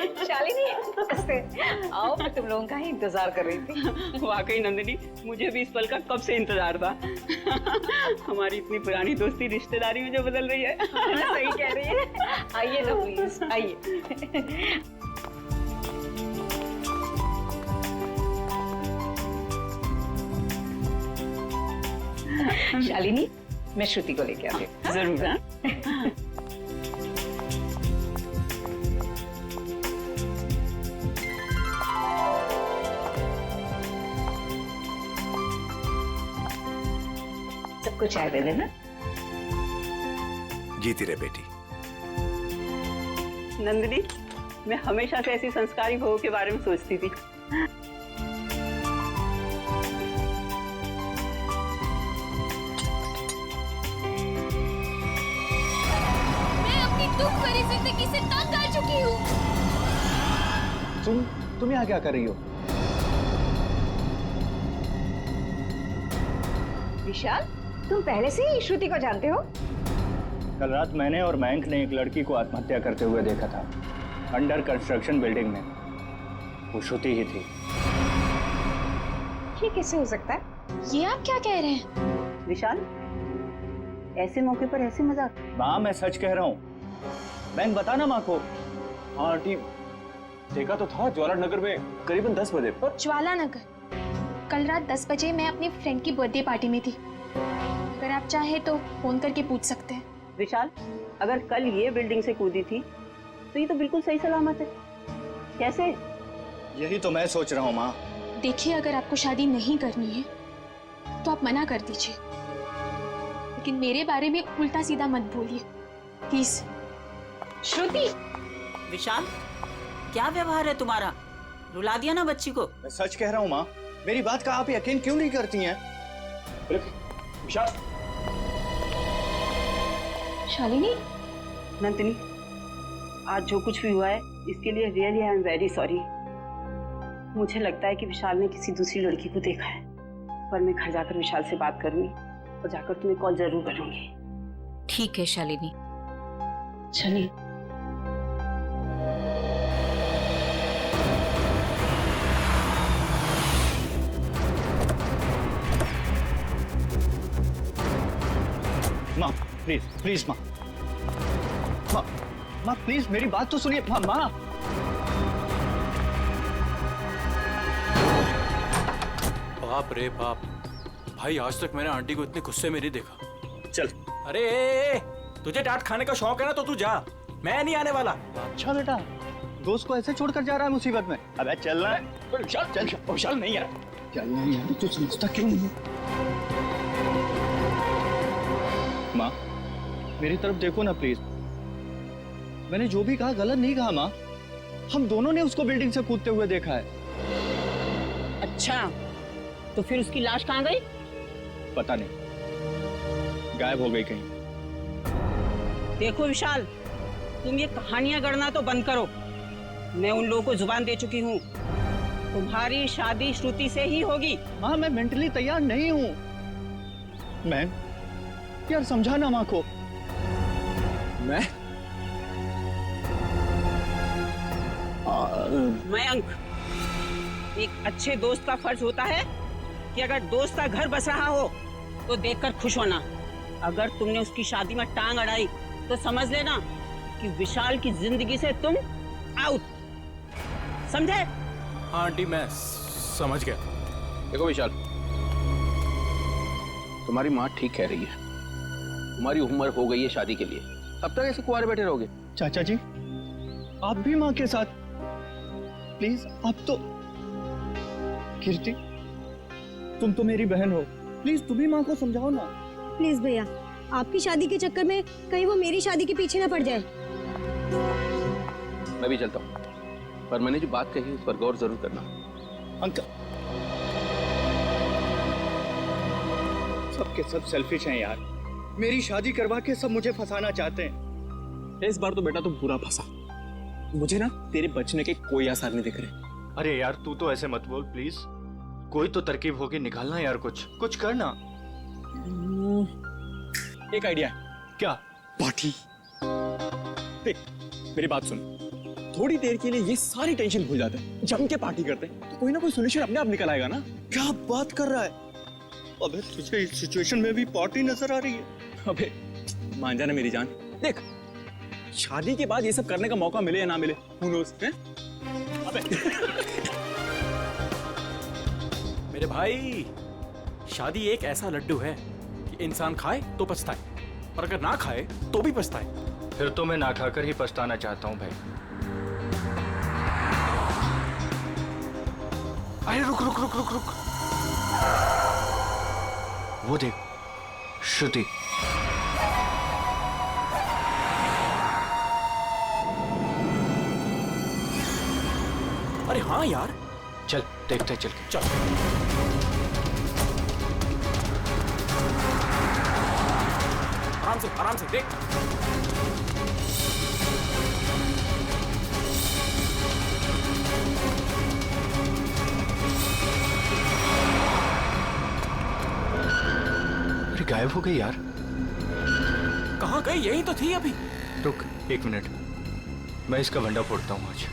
शालिनी नमस्ते। आओ, मैं तुम लोगों का ही इंतजार कर रही थी। वाकई नंदिनी, मुझे भी इस पल का कब से इंतजार था। हमारी इतनी पुरानी दोस्ती रिश्तेदारी में जो बदल रही है। सही कह रही है। आइए ना प्लीज, आइए। शालिनी, मैं श्रुति को लेके आती हूँ। जरूर। हाँ? सबको चाय दे देना। जीती रहे बेटी। नंदिनी, मैं हमेशा से ऐसी संस्कारी बहू के बारे में सोचती थी। दुख भरी जिंदगी से तंग आ चुकी हूँ। तुम यहाँ क्या कर रही हो? विशाल, तुम पहले से ही श्रुति को जानते हो? कल रात मैंने और मयंक ने एक लड़की को आत्महत्या करते हुए देखा था, अंडर कंस्ट्रक्शन बिल्डिंग में। वो श्रुति ही थी। ये कैसे हो सकता है? ये आप क्या कह रहे हैं? विशाल, ऐसे मौके पर ऐसे मजाक? माँ, मैं सच कह रहा हूँ। बैंक बताना माँ को। हाँ आंटी, देखा तो था ज्वाला नगर में करीबन 10 बजे पर। ज्वाला नगर? कल रात 10 बजे मैं अपनी फ्रेंड की बर्थडे पार्टी में थी। अगर आप चाहे तो फोन करके पूछ सकते हैं। विशाल, अगर कल ये बिल्डिंग से कूदी थी तो ये तो बिल्कुल सही सलामत है। कैसे? यही तो मैं सोच रहा हूँ माँ। देखिए, अगर आपको शादी नहीं करनी है तो आप मना कर दीजिए, लेकिन मेरे बारे में उल्टा सीधा मत बोलिए प्लीज। श्रुति! विशाल, क्या व्यवहार है तुम्हारा? रुला दिया ना बच्ची को। मैं सच कह रहा हूँ माँ। मेरी बात का आप यकीन क्यों नहीं करती हैं? विशाल, शालिनी, नंदिनी, आज जो कुछ भी हुआ है इसके लिए really I am very sorry. मुझे लगता है कि विशाल ने किसी दूसरी लड़की को देखा है, पर मैं घर जाकर विशाल से बात करूंगी और जाकर तुम्हें कॉल जरूर करूंगी। ठीक है शालिनी। चलिए। माँ प्लीज प्लीज माँ, माँ माँ प्लीज मेरी बात तो सुनिए। माँ माँ बाप रे बाप, भाई आज तक मैंने आंटी को इतने गुस्से में नहीं देखा। चल। अरे तुझे डांट खाने का शौक है ना तो तू जा, मैं नहीं आने वाला। अच्छा बेटा, दोस्त को ऐसे छोड़कर जा रहा है मुसीबत में। अबे चलना है। विशाल, चल। विशाल नहीं यार, चलना है यार, तू समझता क्यों नहीं है? माँ, मेरी तरफ देखो ना प्लीज। मैंने जो भी कहा गलत नहीं कहा माँ। हम दोनों ने उसको बिल्डिंग से कूदते हुए देखा है। अच्छा, तो फिर उसकी लाश कहाँ गई? पता नहीं, गायब हो गई कहीं। देखो विशाल, तुम ये कहानियां गढ़ना तो बंद करो। मैं उन लोगों को जुबान दे चुकी हूँ, तुम्हारी शादी श्रुति से ही होगी। माँ, मैं मेंटली तैयार नहीं हूँ। मैं यार समझाना माँ को। मैं मयंक, एक अच्छे दोस्त का फर्ज होता है कि अगर दोस्त का घर बस रहा हो तो देखकर खुश होना। अगर तुमने उसकी शादी में टांग अड़ाई तो समझ लेना कि विशाल की जिंदगी से तुम आउट। समझे? हाँ आंटी, मैं समझ गया। देखो विशाल, तुम्हारी माँ ठीक कह रही है। तुम्हारी उम्र हो गई है शादी के लिए, अब तक ऐसे कुंवारे बैठे रहोगे? चाचा जी, आप भी माँ के साथ प्लीज। आप तो कीर्ति, तुम तो मेरी बहन हो, प्लीज तुम ही माँ को समझाओ ना। प्लीज भैया, आपकी शादी के चक्कर में कहीं वो मेरी शादी के पीछे ना पड़ जाए। मैं भी चलता हूँ, पर मैंने जो बात कही उस पर गौर जरूर करना। अंकल, सब के सब सेल्फिश हैं यार। मेरी शादी करवा के सब मुझे फंसाना चाहते हैं। इस बार तो बेटा तुम पूरा फंसा। मुझे ना तेरे बचने के कोई आसार नहीं दिख रहे। अरे यार, तू तो ऐसे मत बोल प्लीज। कोई तो तरकीब होगी, निकालना यार, कुछ करना। एक आइडिया है। क्या? पार्टी। देख, मेरी बात सुन। थोड़ी देर के लिए ये सारी टेंशन भूल जाते हैं, जम के पार्टी करते हैं, तो कोई ना कोई सोल्यूशन अपने आप निकल आएगा ना। क्या बात कर रहा है? अबे तुझे इस सिचुएशन में भी पार्टी नजर आ रही है? अबे मान जाना मेरी जान, देख शादी के बाद ये सब करने का मौका मिले या ना मिले, who knows, हैं? अबे मेरे भाई, शादी एक ऐसा लड्डू है कि इंसान खाए तो पछताए, और अगर ना खाए तो भी पछताए। फिर तो मैं ना खाकर ही पछताना चाहता हूँ भाई। अरे रुक रुक रुक रुक रुक, वो देख श्रुति। अरे हाँ यार, चल देखते चल के। चल। आराम से देख। अरे गायब हो गई यार। कहाँ गई? यही तो थी अभी। रुक 1 मिनट, मैं इसका वंडा फोड़ता हूँ आज।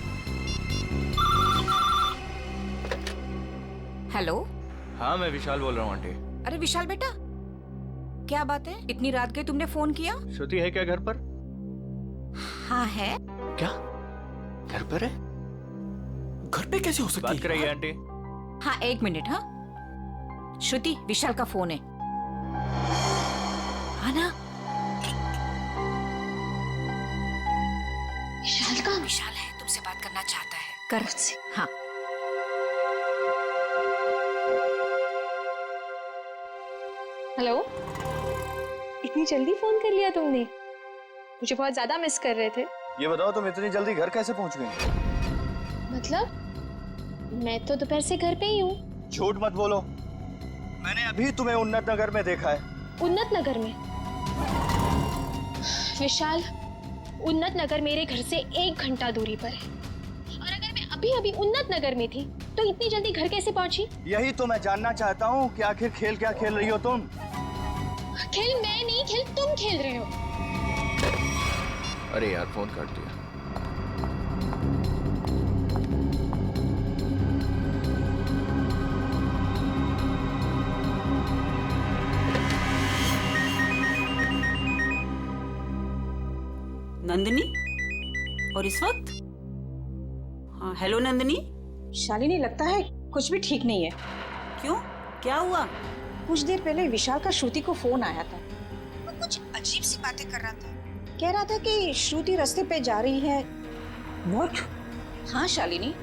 हेलो। हाँ मैं विशाल बोल रहा हूँ आंटी। अरे विशाल बेटा, क्या बात है, इतनी रात के तुमने फोन किया? श्रुति है क्या घर पर? हाँ है। क्या घर पर है? घर पे कैसे हो सकती है? बात कराइए आंटी। हाँ 1 मिनट। हाँ श्रुति, विशाल का फोन है। हाँ ना? विशाल का? विशाल है, तुमसे बात करना चाहता है, कर उससे। हाँ हेलो, इतनी जल्दी फोन कर लिया तुमने? मुझे बहुत ज्यादा मिस कर रहे थे। ये बताओ तुम इतनी जल्दी घर कैसे पहुंच गई? मतलब मैं तो दोपहर से घर पे ही हूँ। झूठ मत बोलो, मैंने अभी तुम्हें उन्नत नगर में देखा है। उन्नत नगर में? विशाल, उन्नत नगर मेरे घर से 1 घंटा दूरी पर है, और अगर मैं अभी अभी उन्नत नगर में थी तो इतनी जल्दी घर कैसे पहुंची? यही तो मैं जानना चाहता हूँ कि आखिर खेल क्या खेल रही हो तुम? खेल मैं नहीं, खेल तुम खेल रहे हो। अरे यार फोन काट दिया। नंदिनी, और इस वक्त? हाँ हेलो नंदिनी। शालिनी, लगता है कुछ भी ठीक नहीं है। क्यों, क्या हुआ? कुछ देर पहले विशाल का श्रुति को फोन आया था। वो कुछ अजीब सी बातें कर रहा था। कह रहा था कि श्रुति रास्ते पे जा रही है। What? हाँ शालिनी,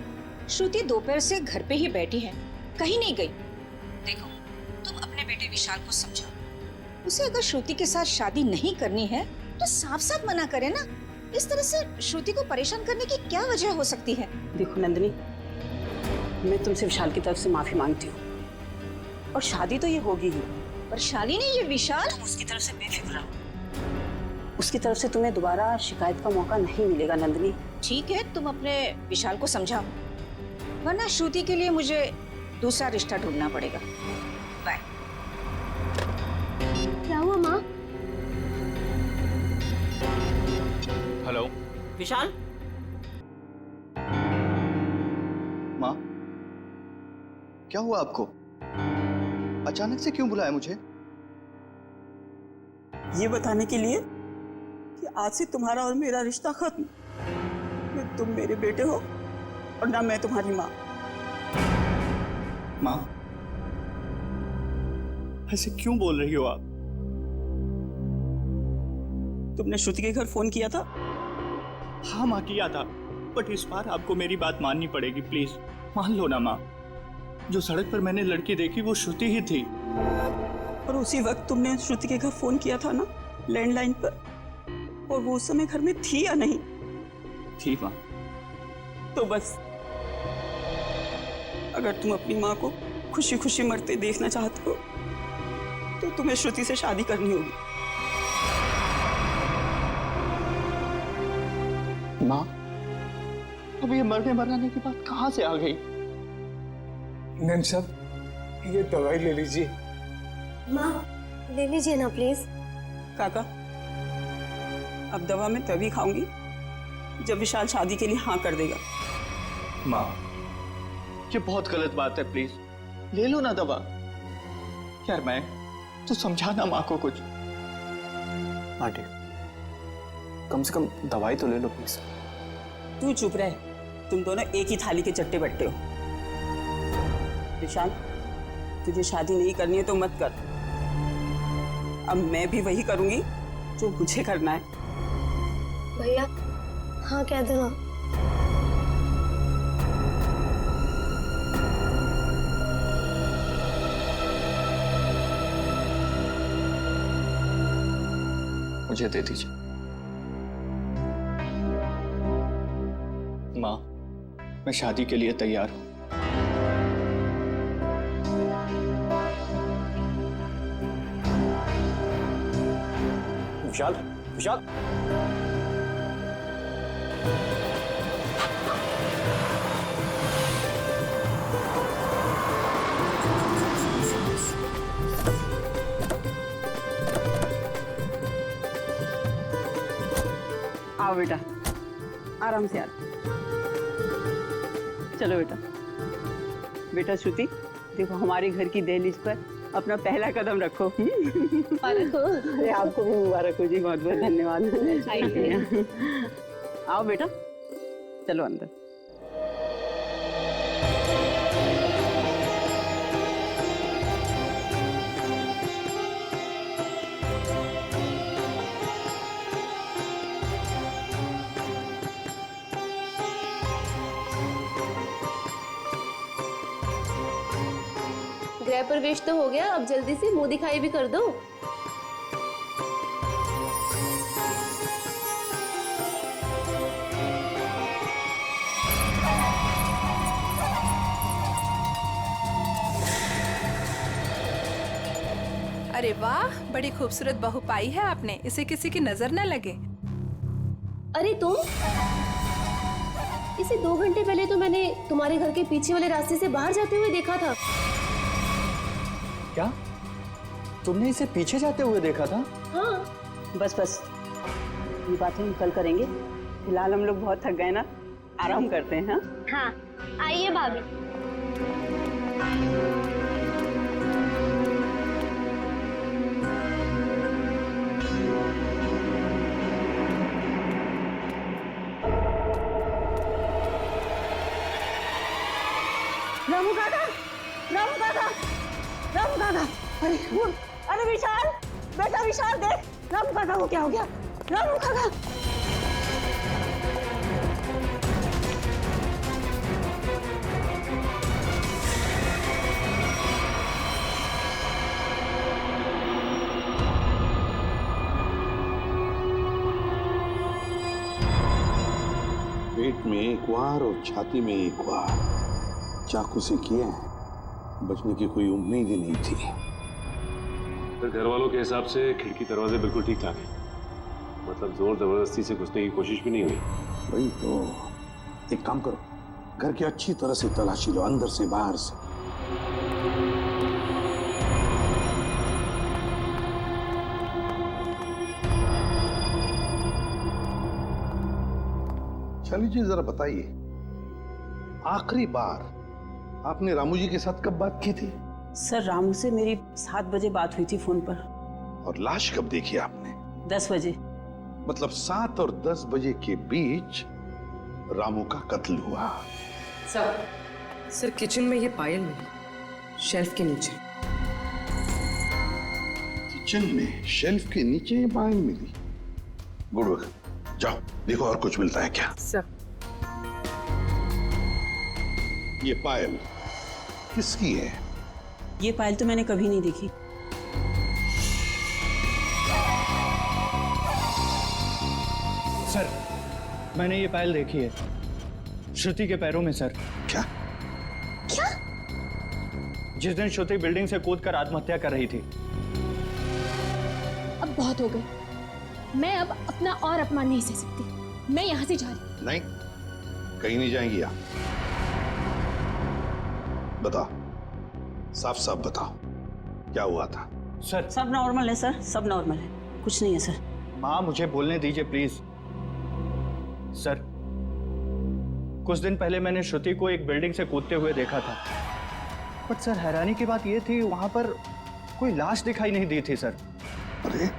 श्रुति दोपहर से घर पे ही बैठी है, कहीं नहीं गई। देखो, तुम अपने बेटे विशाल को समझाओ। उसे अगर श्रुति के साथ शादी नहीं करनी है तो साफ साफ मना करे ना। इस तरह से श्रुति को परेशान करने की क्या वजह हो सकती है? देखो नंदिनी, मैं तुमसे विशाल की तरफ से माफी मांगती हूँ, और शादी तो ये होगी ही। पर शालिनी, ये विशाल, तुम उसकी तरफ से बेफिक्र रहो। उसकी तरफ से तुम्हें दोबारा शिकायत का मौका नहीं मिलेगा नंदिनी। ठीक है, तुम अपने विशाल को समझाओ, वरना श्रुति के लिए मुझे दूसरा रिश्ता ढूंढना पड़ेगा। बाय। क्या हुआ माँ? हेलो विशाल, माँ, क्या हुआ आपको? अचानक से क्यों बुलाया मुझे? ये बताने के लिए कि आज से तुम्हारा और मेरा रिश्ता खत्म। न तुम मेरे बेटे हो और ना मैं तुम्हारी माँ। माँ, ऐसे क्यों बोल रही हो आप? तुमने श्रुति के घर फोन किया था? हाँ माँ, किया था, बट इस बार आपको मेरी बात माननी पड़ेगी, प्लीज मान लो ना माँ। जो सड़क पर मैंने लड़की देखी वो श्रुति ही थी। और उसी वक्त तुमने श्रुति के घर फोन किया था ना, लैंडलाइन पर, और वो उस समय घर में थी या नहीं? थी माँ। तो बस, अगर तुम अपनी माँ को खुशी खुशी मरते देखना चाहते हो तो तुम्हें श्रुति से शादी करनी होगी। माँ, अब ये मरने मराने की बात कहाँ से आ गई? नैन साहब, ये दवाई ले लीजिए। माँ, ले लीजिए ना प्लीज। काका, अब दवा मैं तभी खाऊंगी जब विशाल शादी के लिए हाँ कर देगा। माँ, ये बहुत गलत बात है, प्लीज ले लो ना दवा। यार मैं तो समझाना माँ को कुछ। आंटी, कम से कम दवाई तो ले लो प्लीज। तू चुप रहे, तुम दोनों एक ही थाली के चट्टे बट्टे हो। विशाल, तुझे शादी नहीं करनी है तो मत कर। अब मैं भी वही करूंगी जो मुझे करना है। भैया हाँ कह दो ना। मुझे दे दीजिए। माँ, मैं शादी के लिए तैयार हूं। विशाल, विशाल, आओ बेटा, आराम से आ। चलो बेटा। बेटा श्रुति, देखो हमारे घर की दहलीज पर अपना पहला कदम रखो। अरे आपको भी मुबारक हो जी, बहुत बहुत धन्यवाद। आओ बेटा, चलो अंदर। गृह प्रवेश तो हो गया, अब जल्दी से मुंह दिखाई भी कर दो। अरे वाह, बड़ी खूबसूरत बहू पाई है आपने, इसे किसी की नजर न लगे। अरे तुम, इसे 2 घंटे पहले तो मैंने तुम्हारे घर के पीछे वाले रास्ते से बाहर जाते हुए देखा था। क्या तुमने इसे पीछे जाते हुए देखा था? हाँ। बस बस, ये बातें हम कल करेंगे। फिलहाल हम लोग बहुत थक गए ना, आराम करते हैं। हाँ आइए भाभी। रामू काका, रामू काका, रामू काका, अरे विशाल, बेटा विशाल देख, रामू काका को क्या हो गया? रामू काका। पेट में एक बार और छाती में एक बार चाकू से किए हैं, बचने की कोई उम्मीद ही नहीं थी। फिर घर वालों के हिसाब से खिड़की दरवाजे बिल्कुल ठीक ठाक है, मतलब जोर जबरदस्ती से घुसने की कोशिश भी नहीं हुई। वही तो, एक काम करो, घर की अच्छी तरह से तलाशी लो, अंदर से बाहर से। चलिए जी, जरा बताइए, आखिरी बार आपने रामू जी के साथ कब बात की थी? सर, रामू से मेरी 7 बजे बात हुई थी फोन पर। और लाश कब देखी आपने? 10 बजे। मतलब 7 और 10 बजे के बीच रामू का कत्ल हुआ। सर किचन में ये पायल मिली, शेल्फ के नीचे। किचन में शेल्फ के नीचे ये पायल मिली? गुड वर्क, जाओ देखो और कुछ मिलता है क्या। सर ये पायल किसकी है? ये पायल तो मैंने कभी नहीं देखी। सर, मैंने ये पायल देखी है, श्रुति के पैरों में सर। क्या? क्या? जिस दिन श्रुति बिल्डिंग से कूदकर आत्महत्या कर रही थी। अब बहुत हो गई, मैं अब अपना और अपमान नहीं सह सकती। मैं यहाँ से जा रही हूँ। नहीं, कहीं नहीं जाएंगी आप। बताओ, साफ साफ बताओ, क्या हुआ था? सर, सब नॉर्मल है सर, सब नॉर्मल है, कुछ नहीं है सर। माँ, मुझे बोलने दीजिए प्लीज। सर, कुछ दिन पहले मैंने श्रुति को एक बिल्डिंग से कूदते हुए देखा था, बट सर हैरानी की बात यह थी वहां पर कोई लाश दिखाई नहीं दी थी सर। अरे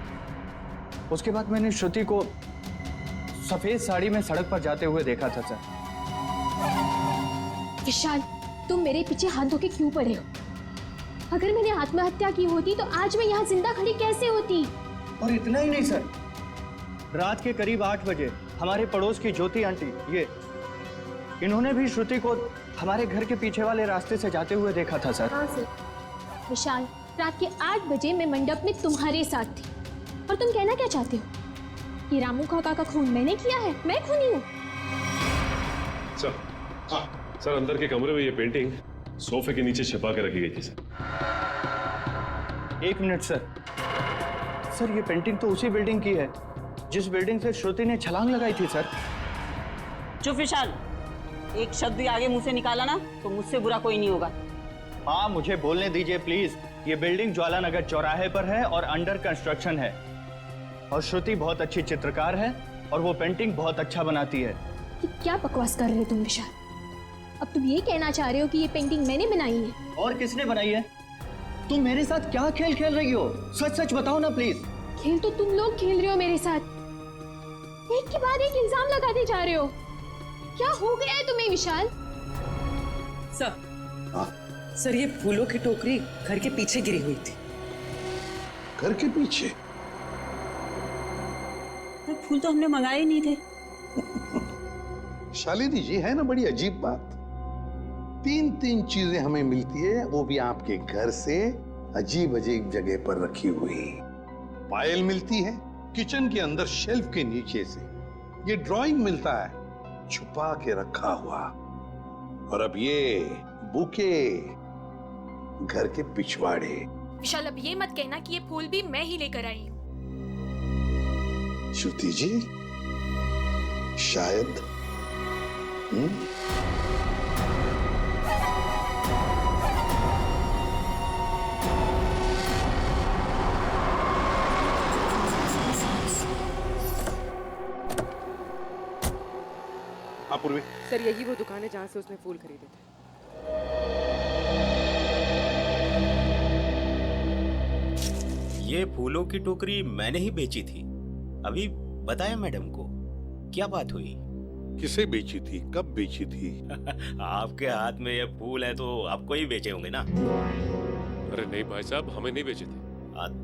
उसके बाद मैंने श्रुति को सफेद साड़ी में सड़क पर जाते हुए देखा था सर। विशाल, तुम मेरे पीछे हाथ धो के क्यों पड़े हो? अगर मैंने आत्महत्या की होती तो आज मैं यहाँ जिंदा खड़ी कैसे होती? और इतना ही नहीं सर, रात के करीब 8 बजे हमारे पड़ोस की ज्योति आंटी, इन्होंने भी श्रुति को हमारे घर के पीछे वाले रास्ते से जाते हुए देखा था सर। हाँ सर। विशाल, रात के 8 बजे मैं मंडप में तुम्हारे साथ थी, और तुम कहना क्या चाहते हो कि रामू काका का खून मैंने किया है? मैं खूनी हूँ? सर, अंदर के कमरे में ये पेंटिंग सोफे के नीचे छिपा के रखी गई थी सर। 1 minute sir. सर, ये पेंटिंग तो उसी बिल्डिंग की है जिस बिल्डिंग से श्रुति ने छलांग लगाई थी सर। चुप विशाल, एक शब्द भी आगे मुंह से निकाला ना तो मुझसे बुरा कोई नहीं होगा। माँ, मुझे बोलने दीजिए प्लीज। ये बिल्डिंग ज्वालानगर चौराहे पर है और अंडर कंस्ट्रक्शन है, और श्रुति बहुत अच्छी चित्रकार है और वो पेंटिंग बहुत अच्छा बनाती है। कि क्या बकवास कर रहे हो तुम विशाल? अब तुम ये कहना चाह रहे हो कि ये पेंटिंग मैंने बनाई है? और किसने बनाई है? तुम मेरे साथ क्या खेल खेल रही हो? सच सच बताओ ना प्लीज। खेल तो तुम लोग खेल रहे हो मेरे साथ, एक के बाद एक इल्जाम लगाते जा रहे हो। क्या हो गया है तुम्हें विशाल? सर, ये फूलों की टोकरी घर के पीछे गिरी हुई थी। घर के पीछे? फूल तो हमने मंगाए नहीं थे। शालिनी जी, है ना बड़ी अजीब बात। 3 चीजें हमें मिलती है, वो भी आपके घर से अजीब अजीब जगह पर रखी हुई। पायल मिलती है किचन के अंदर शेल्फ के नीचे से, ये ड्राइंग मिलता है छुपा के रखा हुआ, और अब ये बुके घर के पिछवाड़े। विशाल, अब ये मत कहना कि ये फूल भी मैं ही लेकर आई हूँ। श्रुति जी, शायद पूर्वी। सर, यही वो दुकान है जहाँ से उसने फूल खरीदे थे। ये फूलों की टोकरी मैंने ही बेची थी। अभी बताया मैडम को। क्या बात हुई? किसे बेची थी? कब बेची थी? आपके हाथ में ये फूल है तो आपको ही बेचे होंगे ना? अरे नहीं भाई साहब, हमें नहीं बेचे थे।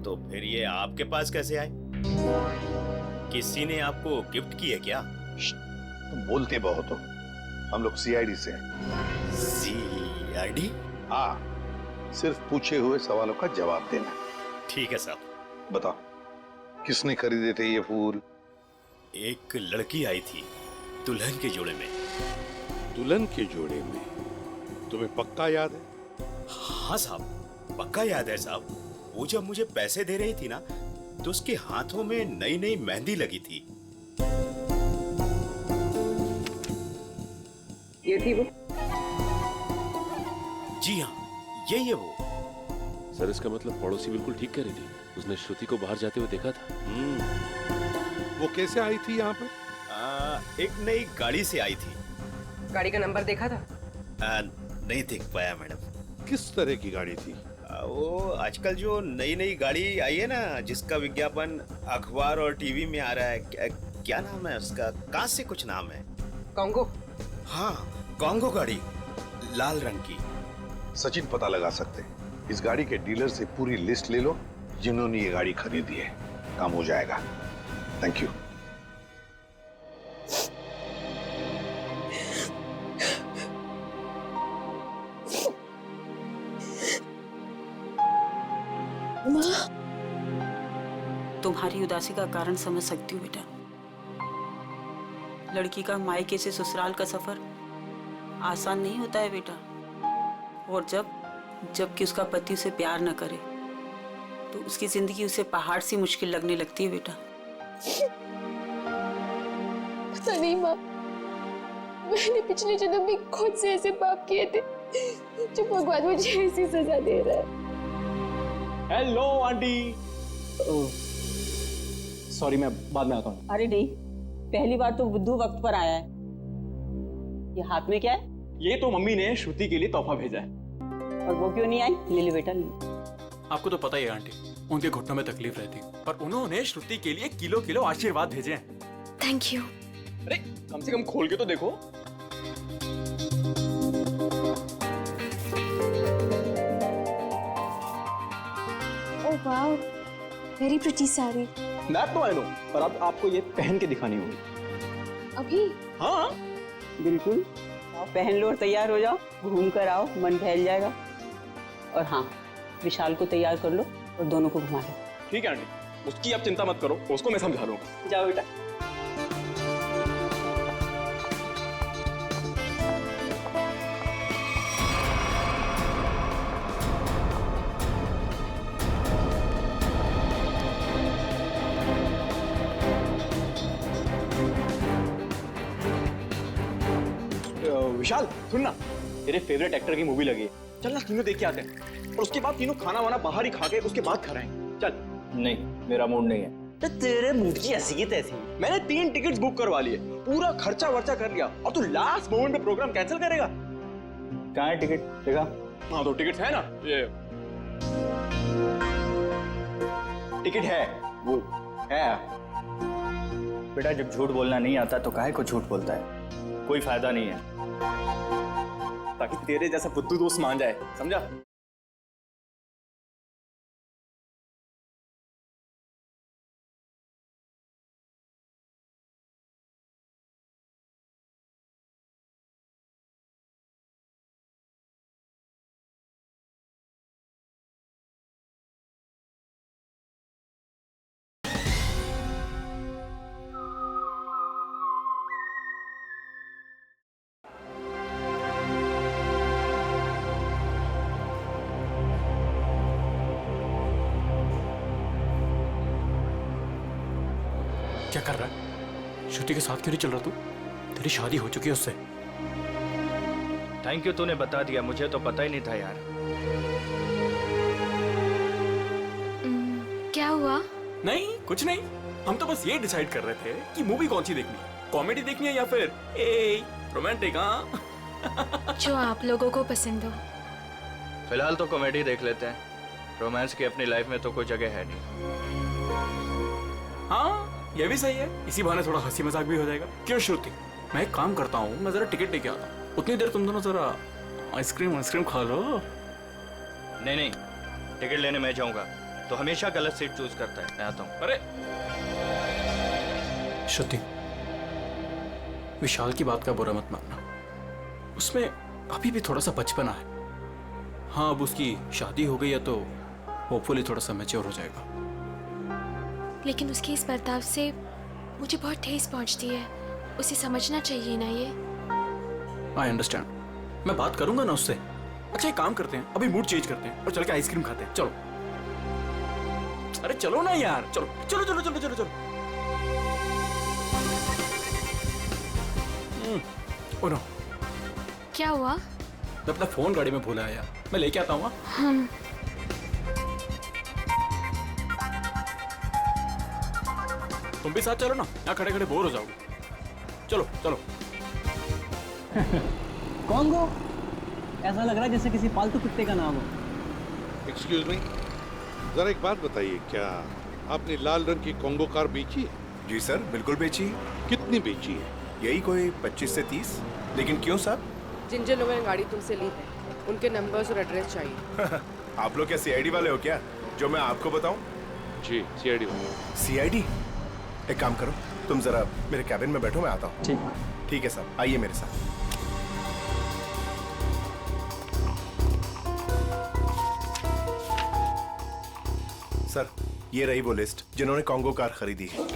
तो फिर ये आपके पास कैसे आए? किसी ने आपको गिफ्ट की है क्या? तुम बोलते बहुत हो। हम लोग सीआईडी से हैं। सीआईडी? हाँ, सिर्फ पूछे हुए सवालों का जवाब देना। ठीक है साहब। बताओ, किसने खरीदे थे ये फूल? एक लड़की आई थी दुल्हन के जोड़े में। दुल्हन के जोड़े में? तुम्हें पक्का याद है? हाँ साहब, पक्का याद है साहब। वो जब मुझे पैसे दे रही थी ना, तो उसके हाथों में नई नई मेहंदी लगी थी। ये थी वो? जी हाँ, यही है वो। सर, इसका मतलब पड़ोसी बिल्कुल ठीक कह रही थी। उसने श्रुति को बाहर जाते हुए देखा था। वो कैसे आई थी यहाँ पर? एक नई गाड़ी से आई थी। गाड़ी का नंबर देखा था? नहीं देख पाया मैडम। किस तरह की गाड़ी थी? वो आजकल जो नई नई गाड़ी आई है ना, जिसका विज्ञापन अखबार और टीवी में आ रहा है, क्या नाम है उसका? कहाँ से कुछ नाम है। कॉन्गो? हाँ, कॉन्गो गाड़ी, लाल रंग की। सचिन पता लगा सकते। इस गाड़ी के डीलर से पूरी लिस्ट ले लो जिन्होंने ये गाड़ी खरीदी है। काम हो जाएगा। Thank you. तुम्हारी उदासी का कारण समझ सकती हूँ बेटा। लड़की का मायके से ससुराल का सफर आसान नहीं होता है बेटा, और जबकि उसका पति उसे प्यार न करे तो उसकी जिंदगी उसे पहाड़ सी मुश्किल लगने लगती है बेटा। पता नहीं माँ, मैंने पिछले जन्म में खुद से ऐसे पाप किए थे जो भगवान मुझे ऐसी सजा दे रहा है। Hello aunty. सॉरी, मैं बाद में आता हूँ। अरे नहीं, पहली बार तो बुद्धू वक्त पर आया है। ये हाथ में क्या है? ये तो मम्मी ने श्रुति के लिए तोहफा भेजा है। और वो क्यों नहीं आई? ले ले बेटा ले। आपको तो पता ही है आंटी, उनके घुटनों में तकलीफ रहती, पर उन्होंने श्रुति के लिए किलो किलो आशीर्वाद भेजे हैं। Thank you. अरे कम से कम खोल के तो देखो। Oh wow, very pretty sari. That no I know, पर अब आपको ये पहन के दिखानी होगी। अभी? हाँ बिल्कुल, आओ पहन लो और तैयार हो जाओ, घूम कर आओ, मन बहल जाएगा। और हाँ, विशाल को तैयार कर लो और दोनों को घुमा लो। ठीक है आंटी, उसकी आप चिंता मत करो, उसको मैं समझा लूंगा। जाओ बेटा। विशाल सुन ना, तेरे फेवरेट एक्टर की मूवी लगी है, चल ना तीनों देख के आते हैं, और उसके बाद तीनों खाना वाना बाहर ही खा के उसके बाद खाएंगे। चल। नहीं, मेरा मूड नहीं है। तो तेरे मूड की ऐसी की तैसी। मैंने 3 टिकट्स बुक करवा लिए, पूरा खर्चा वर्चा कर लिया, और तू लास्ट मोमेंट पे प्रोग्राम कैंसिल करेगा? कहाँ है टिकट? देखा? हाँ तो टिकट है ना, ये टिकट है, वो है। बेटा जब झूठ बोलना नहीं आता तो काहे को झूठ बोलता है? कोई फायदा नहीं है। ताकि तेरे जैसा बुद्धू दोस्त मान जाए, समझा? क्या कर रहा है? श्रुति के साथ क्यों नहीं चल रहा तू? तेरी शादी हो चुकी है उससे। थैंक यू, तूने बता दिया, मुझे तो पता ही नहीं था यार। क्या हुआ? नहीं कुछ नहीं, हम तो बस ये डिसाइड कर रहे थे कि मूवी कौन सी देखनी है, कॉमेडी देखनी है या फिर रोमांटिक। हाँ जो आप लोगों को पसंद हो। फिलहाल तो कॉमेडी देख लेते हैं, रोमांस की अपनी लाइफ में तो कोई जगह है नहीं। हाँ ये भी सही है, इसी बहाने थोड़ा हंसी मजाक भी हो जाएगा। क्यों श्रुति, मैं एक काम करता हूँ, मैं जरा टिकट लेके आता हूँ, उतनी देर तुम दोनों जरा आइसक्रीम खा लो। नहीं, टिकट लेने मैं जाऊंगा तो हमेशा गलत सीट चूज करता है। मैं आता हूँ। अरे श्रुति, विशाल की बात का बुरा मत मानना, उसमें अभी भी थोड़ा सा बचपना है। हाँ अब उसकी शादी हो गई है तो होपफुली थोड़ा सा मैच्योर हो जाएगा। लेकिन उसके इस बर्ताव से मुझे बहुत ठेस पहुंचती है, उसे समझना चाहिए ना ये। आई अंडरस्टैंड, मैं बात करूंगा ना उससे। अच्छा एक काम करते हैं, अभी मूड चेंज करते हैं और चल के आइसक्रीम खाते हैं। चलो। अरे चलो ना यार, चलो चलो चलो चलो चलो चलो। ओ नो, क्या हुआ? मैं अपना फोन गाड़ी में भूला है यार, मैं लेके आता हूँ। हाँ। तुम भी साथ चलो ना, यहाँ खड़े खड़े बोर हो जाओगे। चलो चलो। कॉन्गो, ऐसा लग रहा है जैसे किसी पालतू कुत्ते का नाम हो। एक्सक्यूज मी, जरा एक बात बताइए, क्या आपने लाल रंग की कॉन्गो कार बेची है? जी सर, बिल्कुल बेची। कितनी बेची है? यही कोई 25 से 30। लेकिन क्यों सर? जिन जिन लोगों ने गाड़ी तुमसे ली है उनके नंबर्स और एड्रेस चाहिए। आप लोग क्या सीआईडी वाले हो क्या, जो मैं आपको बताऊं? जी सीआईडी वाले। सीआईडी? एक काम करो, तुम जरा मेरे कैबिन में बैठो, मैं आता हूँ। ठीक है सर, आइए मेरे साथ। सर ये रही वो लिस्ट जिन्होंने कॉन्गो कार खरीदी है।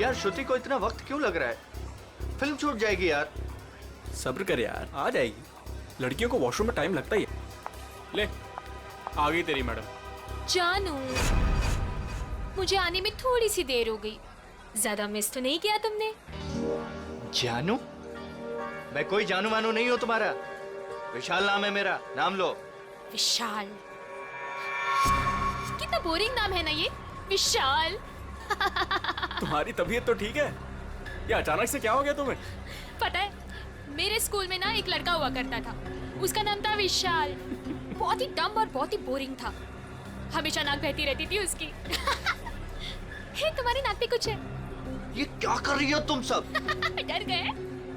यार श्रुति को इतना वक्त क्यों लग रहा है? फिल्म छूट जाएगी यार। सब्र कर यार, आ जाएगी। लड़कियों को वॉशरूम में टाइम लगता ही है। ले आ गई तेरी मैडम। जानू, मुझे आने में थोड़ी सी देर हो गई, ज्यादा मिस तो नहीं किया तुमने? जानू? मैं कोई जानू मानू नहीं हूं तुम्हारा। विशाल नाम है मेरा, नाम लो। विशाल? कितना बोरिंग नाम है ना ये, विशाल। तुम्हारी तबीयत तो ठीक है, ये अचानक से क्या हो गया तुम्हें? पता है, मेरे स्कूल में ना एक लड़का हुआ करता था, उसका नाम था विशाल। बहुत ही डम और बहुत ही बोरिंग था, हमेशा नाक बहती रहती थी उसकी। हे, तुम्हारी नाक पे कुछ है? ये क्या कर रही हो तुम सब? डर गए?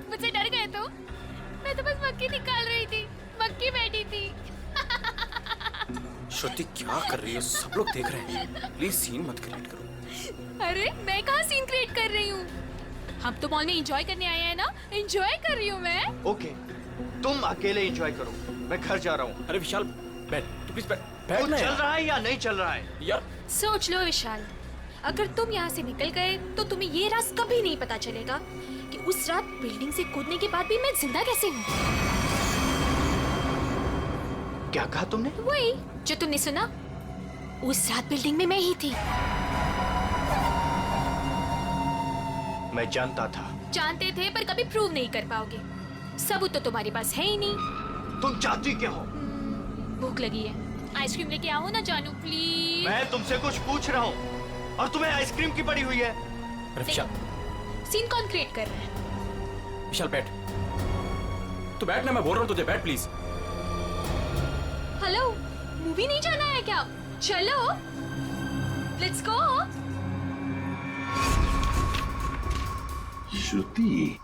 मुझसे डर गए तो? मैं तो बस मक्खी निकाल रही थी, मक्खी बैठी थी। श्रुति क्या कर रही है, सब लोग देख रहे हैं, प्लीज सीन मत क्रिएट करो। अरे मैं कहाँ सीन क्रिएट कर रही हूँ, हम तो मॉल में एंजॉय करने आए हैं ना, एंजॉय कर रही हूँ मैं। ओके, तुम अकेले एंजॉय करो, मैं घर जा रहा हूँ। अरे विशाल बैठ, तू प्लीज बैठ चल ना रहा है या नहीं चल रहा है यार? सोच लो विशाल, अगर तुम यहाँ से निकल गए तो तुम्हें ये राज कभी नहीं पता चलेगा कि उस रात बिल्डिंग से कूदने के बाद भी मैं जिंदा कैसे हूँ। क्या कहा तुमने? वही जो तुमने सुना, उस रात बिल्डिंग में मैं ही थी। मैं जानता था। जानते थे पर कभी प्रूव नहीं कर पाओगे, सबूत तो तुम्हारे पास है ही नहीं। तुम चाहती क्या हो? भूख लगी है, आइसक्रीम लेके आओ ना जानू प्लीज। मैं तुमसे कुछ पूछ रहा हूँ और तुम्हें आइसक्रीम की पड़ी हुई है। विशाल, सीन कौन क्रिएट कर रहा है? विशाल बैठ, तू बैठ ना, मैं बोल रहा हूँ तुझे, बैठ प्लीज। हेलो, मूवी नहीं जाना है क्या? चलो, लेट्स गो। श्रुति,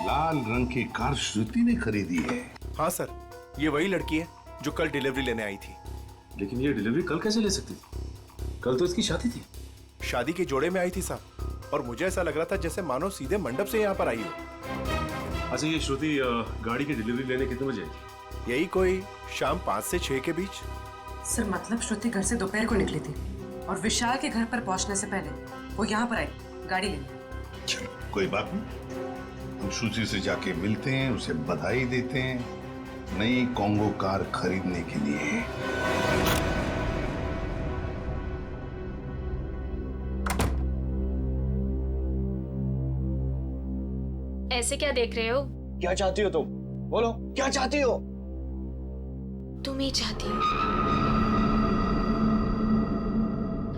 लाल रंग की कार श्रुति ने खरीदी है। हाँ सर, ये वही लड़की है जो कल डिलीवरी लेने आई थी। लेकिन ये डिलीवरी कल कैसे ले सकती थी? कल तो इसकी शादी थी। शादी के जोड़े में आई थी साहब, और मुझे ऐसा लग रहा था जैसे मानो सीधे मंडप से यहाँ पर आई हो। अच्छा, ये श्रुति गाड़ी की डिलीवरी लेने कितने बजे आई थी? यही कोई शाम 5 से 6 के बीच। सर मतलब श्रुति घर से दोपहर को निकली थी और विशाल के घर पर पहुंचने से पहले वो यहाँ पर आई गाड़ी लेने। चलो कोई बात नहीं, हम श्रुति से जाके मिलते हैं, उसे बधाई देते हैं नई कॉन्गो कार खरीदने के लिए। ऐसे क्या देख रहे हो? क्या चाहती हो तुम? बोलो, क्या चाहती हो? तुम ही चाहती हो।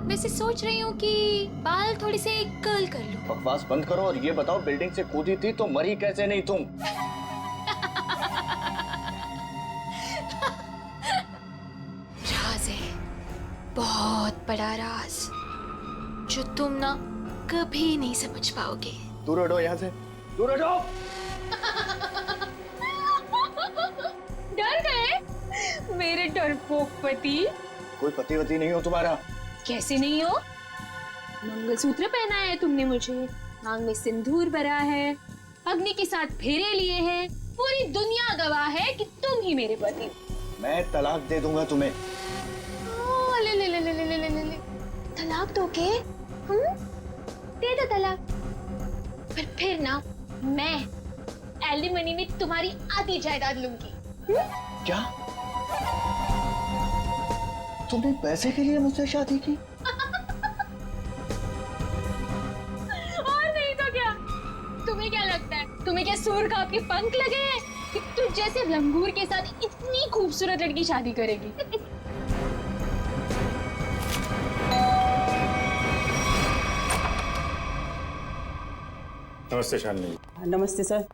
वैसे सोच रही हूँ कि बाल थोड़ी से कर्ल कर लूं। बकवास बंद करो और ये बताओ, बिल्डिंग से कूदी थी तो मरी कैसे नहीं तुम? राज है, बहुत बड़ा राज, जो तुम ना कभी नहीं समझ पाओगे। दूर हटो यहाँ से, दूर हटो। डर गए मेरे डरपोक पति? कोई पति वती नहीं हो तुम्हारा। कैसे नहीं हो? मंगलसूत्र पहना है तुमने मुझे, मांग में सिंदूर भरा है, अग्नि के साथ फेरे लिए हैं, पूरी दुनिया गवाह है कि तुम ही मेरे पति हो। मैं तलाक दे दूंगा तुम्हें। ले ले ले ले ले ले ले ले। तलाक दोगे? दे दो तलाक, पर फिर ना मैं एलिमनी में तुम्हारी आधी जायदाद लूंगी। क्या? तुमने पैसे के लिए मुझसे शादी की? और नहीं तो क्या? तुम्हें क्या लगता है, तुम्हें क्या सूर का आपके पंख लगे हैं कि तुझ जैसे लंगूर के साथ इतनी खूबसूरत लड़की शादी करेगी? नमस्ते शालिनी। नमस्ते सर।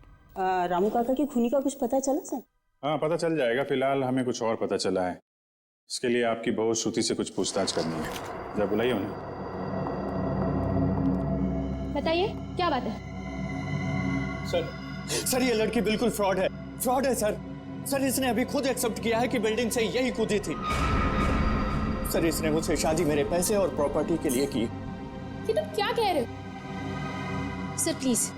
रामू काका की खूनी का कुछ पता चला सर? हाँ पता चल जाएगा, फिलहाल हमें कुछ और पता चला है। इसके लिए आपकी बहू श्रुति से कुछ पूछताछ करनी है, जरा बुलाइए उन्हें। बताइए क्या बात है? सर ये लड़की बिल्कुल फ्रॉड है, फ्रॉड है सर। सर इसने अभी खुद एक्सेप्ट किया है कि बिल्डिंग से यही कूदी थी। सर इसने मुझसे शादी मेरे पैसे और प्रॉपर्टी के लिए की। ये तुम क्या कह रहे हो? सर प्लीज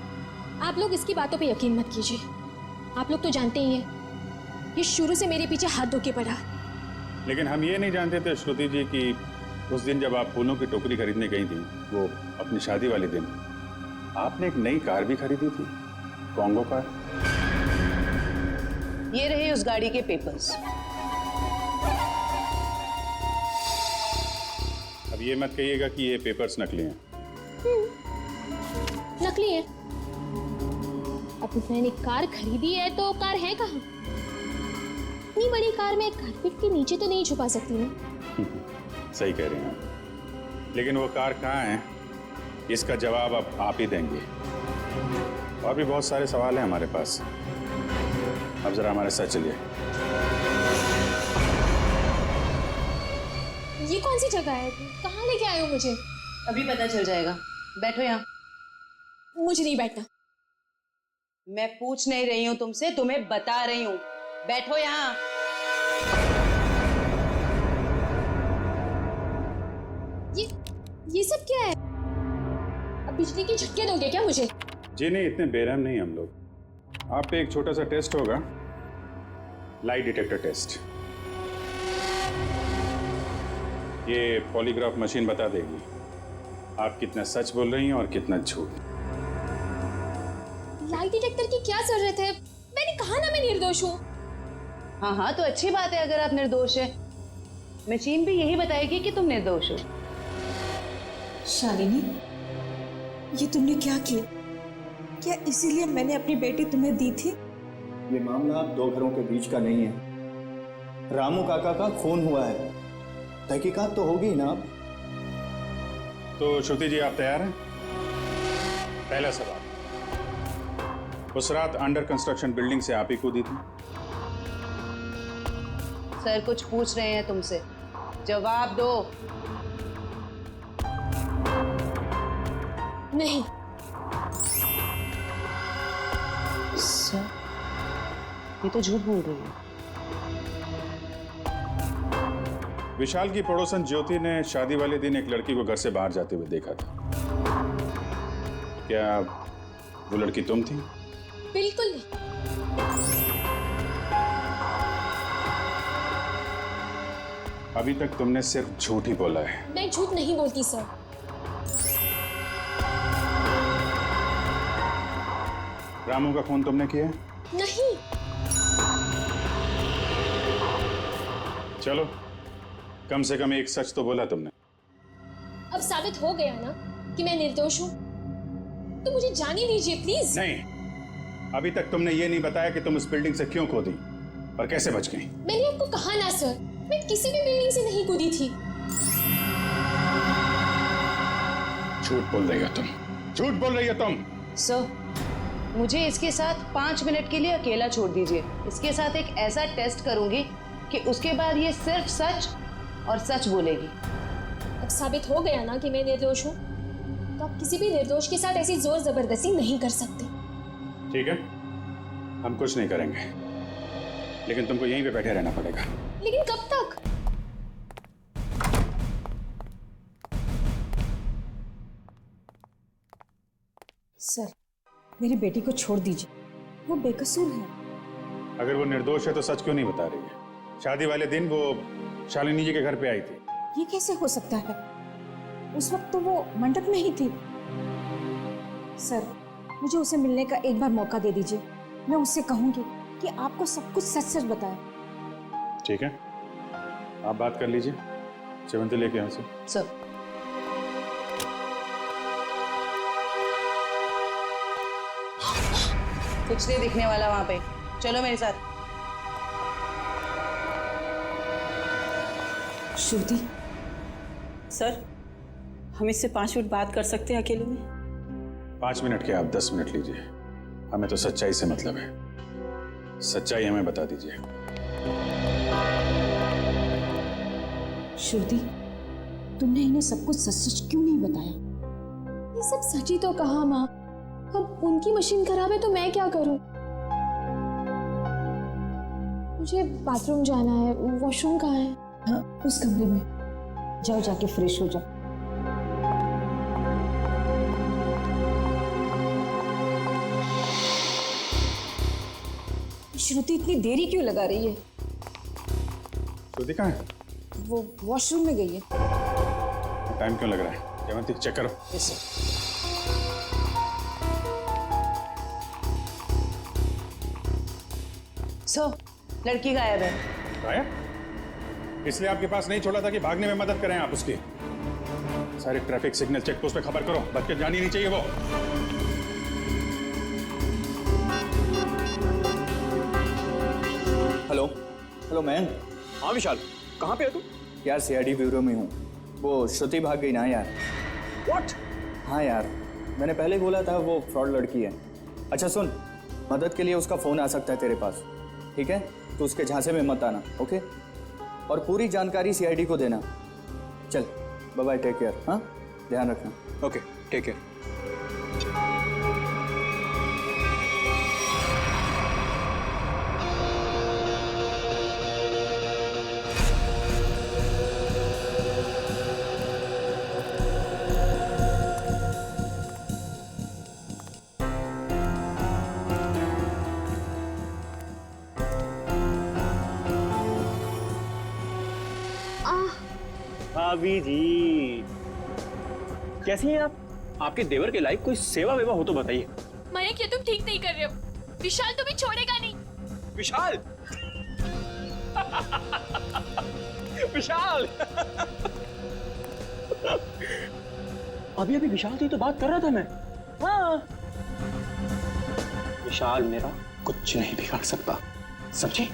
आप लोग इसकी बातों पे यकीन मत कीजिए। आप लोग तो जानते ही हैं ये शुरू से मेरे पीछे हाथ धो के पड़ा। लेकिन हम ये नहीं जानते थे श्रुति जी कि उस दिन जब आप फूलों की टोकरी खरीदने गई थी, वो अपनी शादी वाले दिन, आपने एक नई कार भी खरीदी थी, कॉन्गो कार। ये रहे उस गाड़ी के पेपर्स। अब ये मत कहिएगा कि ये पेपर्स नकली हैं। नकली है? अब मैंने कार खरीदी है तो कार है कहाँ? इतनी बड़ी कार में कारपेट के नीचे तो नहीं छुपा सकती ना। सही कह रहे हैं आप। लेकिन वो कार कहाँ है, इसका जवाब अब आप ही देंगे। और भी बहुत सारे सवाल हैं हमारे पास। अब जरा हमारे साथ चलिए। ये कौन सी जगह है? कहाँ लेके आए हो मुझे? अभी पता चल जाएगा, बैठो यहाँ। मुझे नहीं बैठना। मैं पूछ नहीं रही हूँ तुमसे, तुम्हें बता रही हूँ, बैठो यहाँ। ये सब क्या है? अब बिजली के झटके दोगे क्या मुझे? जी नहीं, इतने बेरहम नहीं हम लोग। आप पे एक छोटा सा टेस्ट होगा, लाइट डिटेक्टर टेस्ट। ये पॉलीग्राफ मशीन बता देगी आप कितना सच बोल रही हैं और कितना झूठ। लाइट डिटेक्टर की क्या जरूरत है? मैंने कहा ना मैं निर्दोष हूँ। हाँ हाँ, तो अच्छी बात है अगर आप निर्दोष है। मशीन भी यही बताएगी कि तुम निर्दोष हो। शालिनी, ये तुमने क्या किया? क्या इसीलिए मैंने अपनी बेटी तुम्हें दी थी? ये मामला दो घरों के बीच का नहीं है। रामू काका का खून हुआ है, तहकीकात तो होगी ना। अब तो श्रुति जी, आप तैयार हैं? पहला सवाल, उस रात अंडर कंस्ट्रक्शन बिल्डिंग से आप ही कूदी थी? सर कुछ पूछ रहे हैं तुमसे, जवाब दो। नहीं। सर, ये तो झूठ बोल रही है। विशाल की पड़ोसन ज्योति ने शादी वाले दिन एक लड़की को घर से बाहर जाते हुए देखा था। क्या वो लड़की तुम थी? बिल्कुल नहीं। अभी तक तुमने सिर्फ झूठ ही बोला है। मैं झूठ नहीं बोलती सर। रामू का खून तुमने किया? नहीं। चलो, कम से कम एक सच तो बोला तुमने। अब साबित हो गया ना कि मैं निर्दोष हूँ, तो मुझे जाने दीजिए प्लीज। नहीं, अभी तक तुमने ये नहीं बताया कि तुम इस बिल्डिंग से क्यों कूदी और कैसे बच गई। मैंने आपको कहा ना सर, मैं किसी भी बिल्डिंग से नहीं कूदी थी। झूठ बोल रही हो तुम, झूठ बोल रही हो तुम। सर, मुझे इसके साथ 5 मिनट के लिए अकेला छोड़ दीजिए। इसके साथ एक ऐसा टेस्ट करूंगी कि उसके बाद ये सिर्फ सच और सच बोलेगी। अब साबित हो गया ना कि मैं निर्दोष हूँ, तो आप किसी भी निर्दोष के साथ ऐसी जोर जबरदस्ती नहीं कर सकते। ठीक है, हम कुछ नहीं करेंगे, लेकिन तुमको यहीं पे बैठे रहना पड़ेगा। लेकिन कब तक? सर, मेरी बेटी को छोड़ दीजिए, वो बेकसूर है। अगर वो निर्दोष है तो सच क्यों नहीं बता रही है? शादी वाले दिन वो शालिनी जी के घर पे आई थी। ये कैसे हो सकता है? उस वक्त तो वो मंडप में ही थी। सर, मुझे उसे मिलने का एक बार मौका दे दीजिए। मैं उससे कहूंगी कि आपको सब कुछ सच सच बताए। ठीक है, आप बात कर लीजिए। चिवंती लेके यहाँ से। सर, कुछ नहीं दिखने वाला वहां पे, चलो मेरे साथ। श्रुति। सर, हम इससे 5 मिनट बात कर सकते हैं अकेले में? 5 मिनट के, आप 10 मिनट लीजिए। हमें तो सच्चाई से मतलब है। सच्चाई हमें बता दीजिए। श्रुति, तुमने इन्हें सब कुछ सच सच क्यों नहीं बताया? ये सब सच ही तो कहा माँ। अब उनकी मशीन खराब है तो मैं क्या करूं? मुझे बाथरूम जाना है। वॉशरूम कहाँ है? हाँ, उस कमरे में। जाओ, जाके फ्रेश हो जाओ। श्रुति इतनी देरी क्यों लगा रही है? श्रुति कहाँ है? वो वॉशरूम में गई है। टाइम क्यों लग रहा है? चिवंती, चेक करो। Yes sir. लड़की गायब है। गायब? इसलिए आपके पास नहीं छोड़ा था कि भागने में मदद करें आप उसकी। सारे ट्रैफिक सिग्नल चेक पोस्ट पे खबर करो, बच के जानी नहीं चाहिए वो। Hello, hello man. हाँ विशाल, कहाँ पे है तू? यार सीआईडी ब्यूरो में हूँ। वो श्रुति भाग गई ना यार। What? हाँ यार, मैंने पहले बोला था वो फ्रॉड लड़की है। अच्छा सुन, मदद के लिए उसका फ़ोन आ सकता है तेरे पास, ठीक है? तो उसके झांसे में मत आना, ओके? और पूरी जानकारी सीआईडी को देना। चल बाय बाय, टेक केयर। हाँ, ध्यान रखना। Okay, take care. भाभी जी, कैसी हैं आप? आपके देवर के लायक कोई सेवा वेवा हो तो बताइए। मयंक, ये तुम ठीक नहीं कर रहे हो। विशाल तुम्हें छोड़ेगा नहीं। विशाल विशाल अभी अभी विशाल से तो बात कर रहा था मैं। हाँ, विशाल मेरा कुछ नहीं बिगाड़ सकता, समझे?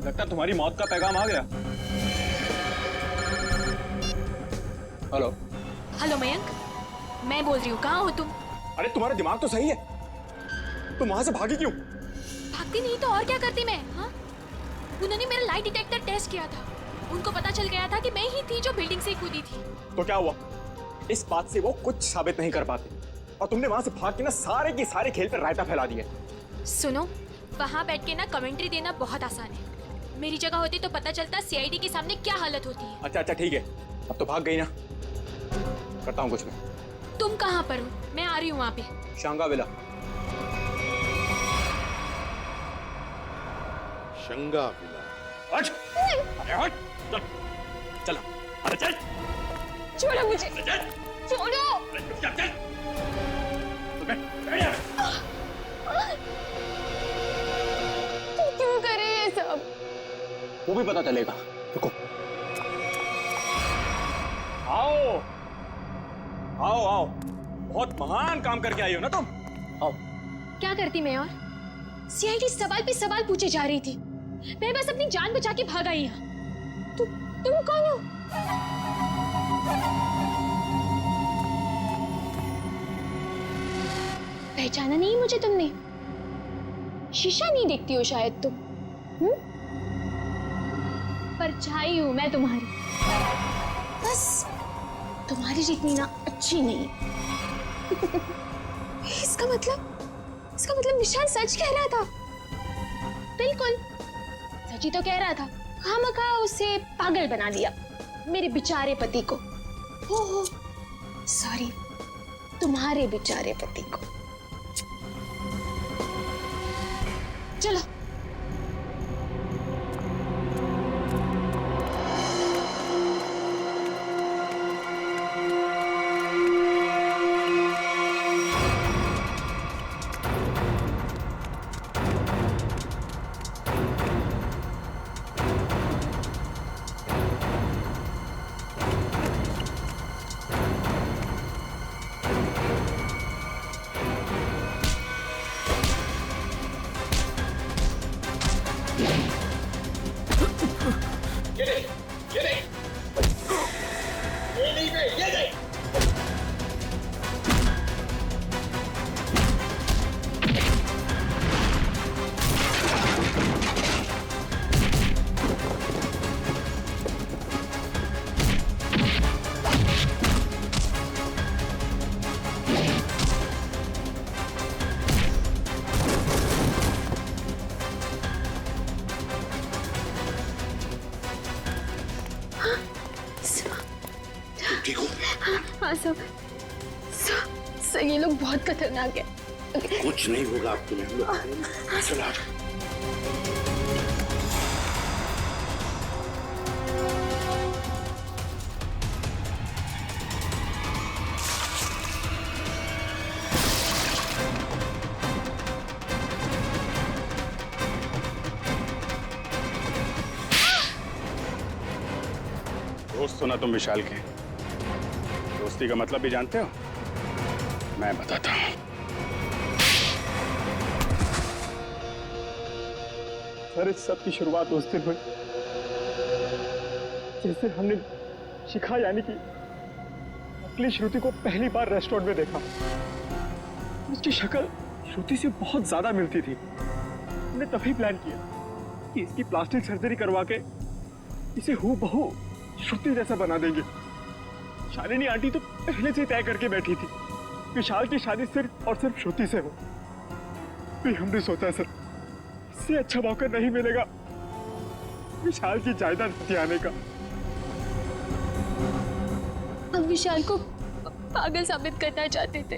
लगता तुम्हारी मौत का पैगाम आ गया। हेलो हेलो मयंक, मैं बोल रही हूँ, कहाँ हो तुम? अरे तुम्हारा दिमाग तो सही है, तुम वहां से भागी क्यों? भागती नहीं तो और क्या करती मैं? हाँ, उन्होंने मेरा लाइट डिटेक्टर टेस्ट किया था। उनको पता चल गया था कि मैं ही थी जो बिल्डिंग से कूदी थी। तो क्या हुआ? इस बात से वो कुछ साबित नहीं कर पाते और तुमने वहां से भाग के ना सारे के सारे खेल पर रायता फैला दिया। सुनो, वहां बैठ के ना कमेंट्री देना बहुत आसान है। मेरी जगह होती तो पता चलता सीआईडी के सामने क्या हालत होती है। अच्छा अच्छा ठीक है, अब तो भाग गई ना, करता हूँ कुछ मैं। तुम कहाँ पर हो? मैं आ रही हूँ वहाँ पे। शंगाविला। शंगाविला। हट! अरे हट! चल, चला, अरे चल! छोड़ो मुझे! छोड़ो! अरे चुपचाप चल! तुम क्यों कर रहे ये सब? वो भी पता चलेगा, रुको। आओ आओ आओ, बहुत महान काम करके आई हो ना तुम। आओ। क्या करती मैं? और सीआईडी सवाल पे सवाल पूछे जा रही थी। मैं बस अपनी जान बचा के भाग आई यहाँ। तुम कौन हो? पहचाना नहीं मुझे तुमने? शीशा नहीं देखती हो शायद तुम? परछाई हूं मैं तुम्हारी, बस तुम्हारी जितनी ना अच्छी नहीं। इसका मतलब विशाल सच कह रहा था। बिल्कुल सच ही तो कह रहा था। खामखा उसे पागल बना दिया, मेरे बेचारे पति को। हो सॉरी, तुम्हारे बेचारे पति को। चलो। हाँ सब ये लोग बहुत खतरनाक है। कुछ नहीं होगा आपको। चलो आ जाओ। दोस्त हो ना तुम विशाल के? दोस्ती का मतलब भी जानते हो? मैं बताता हूं। सर, इस सब की शुरुआत उस दिन हुई जिस दिन हमने शिखा यानी कि नकली श्रुति को पहली बार रेस्टोरेंट में देखा। उसकी शक्ल श्रुति से बहुत ज्यादा मिलती थी। हमने तभी प्लान किया कि इसकी प्लास्टिक सर्जरी करवा के इसे हूबहू श्रुति जैसा बना देंगे। शालिनी आंटी तो पहले से तय करके बैठी थी विशाल की शादी सिर्फ और सिर्फ श्रुति से हो। फिर हमने सोचा सर, इससे अच्छा मौका नहीं मिलेगा विशाल की जायदाद हथियाने का। हम विशाल को पागल साबित करना चाहते थे।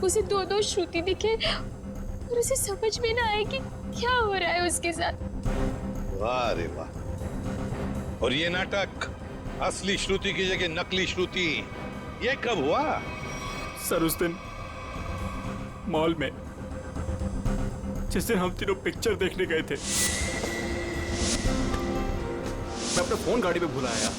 उसे दो श्रुति दिखे और उसे समझ में ना आए कि क्या हो रहा है उसके साथ। वाह रे वाह। और ये नाटक असली श्रुति की जगह नकली श्रुति, ये कब हुआ? सर उस दिन मॉल में, जिस दिन हम तीनों पिक्चर देखने गए थे। मैं अपना फोन गाड़ी में भूल आया।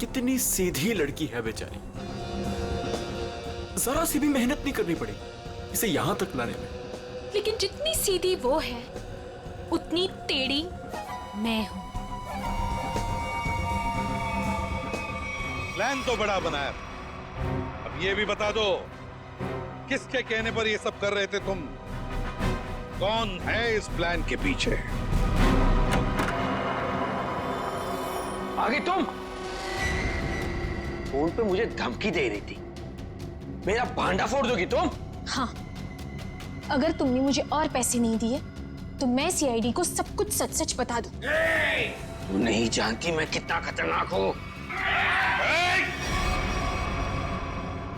कितनी सीधी लड़की है बेचारी, जरा सी भी मेहनत नहीं करनी पड़ी इसे यहां तक लाने में। लेकिन जितनी सीधी वो है उतनी टेढ़ी मैं हूं। प्लान तो बड़ा बनाया, अब ये भी बता दो किसके कहने पर ये सब कर रहे थे तुम? कौन है इस प्लान के पीछे? आगे तुम फोन पे मुझे धमकी दे रही थी, मेरा भांडा फोड़ दोगी तुम? हाँ, अगर तुमने मुझे और पैसे नहीं दिए तो मैं सीआईडी को सब कुछ सच सच बता दूं। तू नहीं जानती मैं कितना खतरनाक हूं।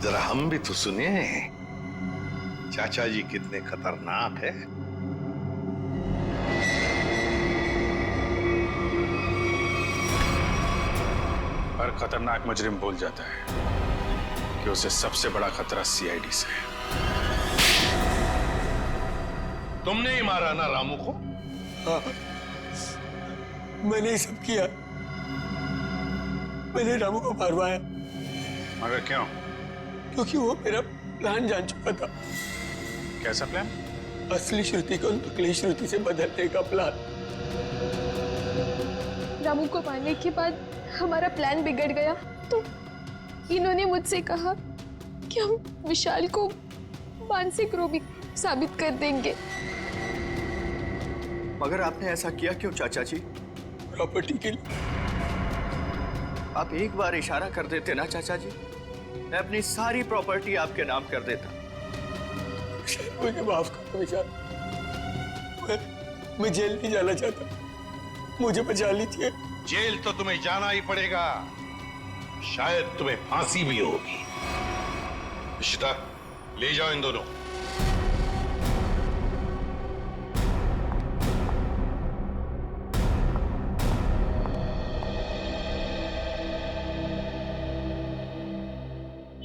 जरा हम भी तो सुनिए चाचा जी कितने खतरनाक है। हर खतरनाक मुजरिम भूल जाता है कि उसे सबसे बड़ा खतरा सीआईडी से है। तुमने ही मारा ना रामू को? हाँ, मैंने ही सब किया। मैंने रामू को मारवाया। मगर क्यों? क्योंकि वो मेरा प्लान जान चुका था। कैसा प्लान? असली श्रुति को नकली श्रुति से बदलने का प्लान। रामू को मारने के बाद हमारा प्लान बिगड़ गया तो इन्होंने मुझसे कहा कि हम विशाल को मानसिक रोगी साबित कर देंगे। मगर आपने ऐसा किया क्यों चाचा जी? प्रॉपर्टी के लिए। आप एक बार इशारा कर देते ना चाचा जी, मैं अपनी सारी प्रॉपर्टी आपके नाम कर देता। मुझे माफ करो विशाल, मैं जेल नहीं जाना चाहता, मुझे बचा लीजिए। जेल तो तुम्हें जाना ही पड़ेगा, शायद तुम्हें फांसी भी होगी। इशिता, ले जाओ इन दोनों।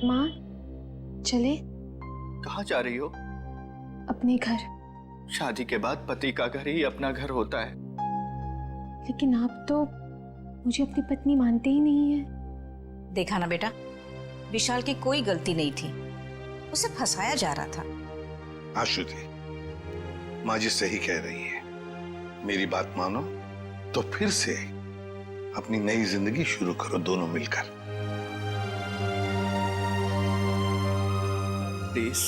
माँ, चले? कहाँ जा रही हो? अपने घर। शादी के बाद पति का घर ही अपना घर होता है। लेकिन आप तो मुझे अपनी पत्नी मानते ही नहीं है। देखा ना बेटा, विशाल की कोई गलती नहीं थी, उसे फंसाया जा रहा था। हाँ श्रुति, माँ जी सही कह रही है। मेरी बात मानो तो फिर से अपनी नई जिंदगी शुरू करो दोनों मिलकर। प्लीज